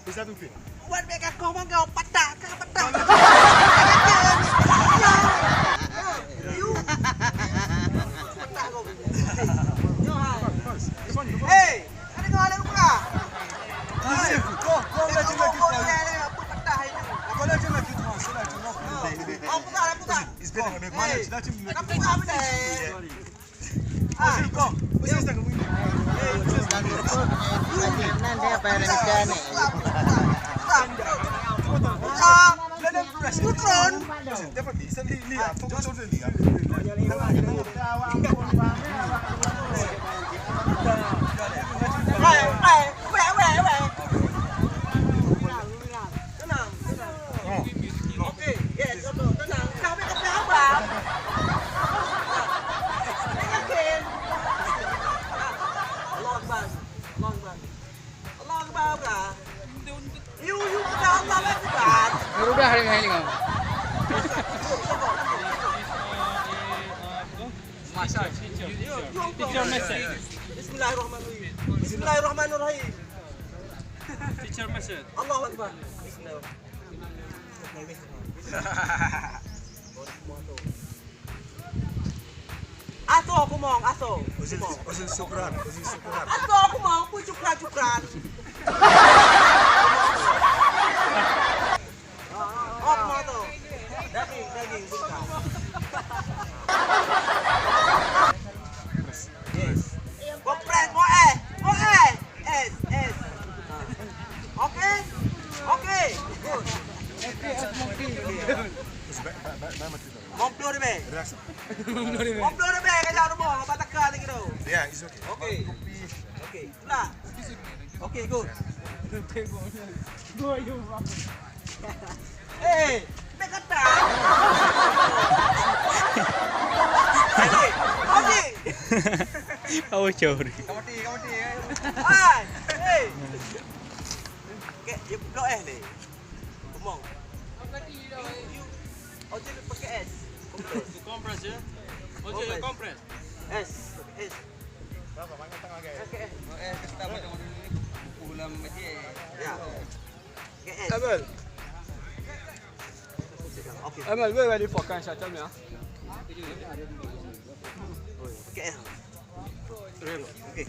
Bisa tu ke? Buat baik kau kau patah ke patah. You. Patah kau. Hey, ada kau ada buka. Kau lagi lagi tahu. Apa patah ini? Kau lagi lagi tahu. Sila cuma. Oh, buka. Is better make money. Sila cuma. Kau tengok apa ni? Ah, kau. Mesti tak kamu. Nanti apa yang ada ni? Let them press. Putron. Definitely. Sendiri lihat. Tunggu tunggu lihat. Tenang. Okey, yes, betul. Tenang. Kau ambil kopi apa? Yakin? Allah Akbar. Allah Akbar. Allah Akbar apa? You kata Allah Akbar. Merubah hari ini kau. Teacher message. Bismillahirrahmanirrahim. Bismillahirrahmanirrahim. Teacher message. Allahu Akbar. Bismillahirrahmanirrahim. Aso aku mau, aso. Usul syukran. Usul syukran. Aso aku mau, pun cukran. Oh, mau tu. Daging, buka. Yes. Kompres, mau S. Okay. Good. Komplo dia, be. Reaction. Komplo dia, be. Kajak rumah, apa takkan lagi tu. Yeah, it's okay. Okay. Itulah. Okay, good. Eh, nak kata. Okey. Kau curi. Kamati. Hai. Hey. Okay, you block ni. Ngomong. Oh, dia pakai S. Compress ya. Compress. Compress. S. Berapa banyak tengah guys? Okay. Kita macam ni pulang macam. Ya. Okay, S. Abel. Okay. Abel, where are you for kan shot ni ah? Okay. Okay.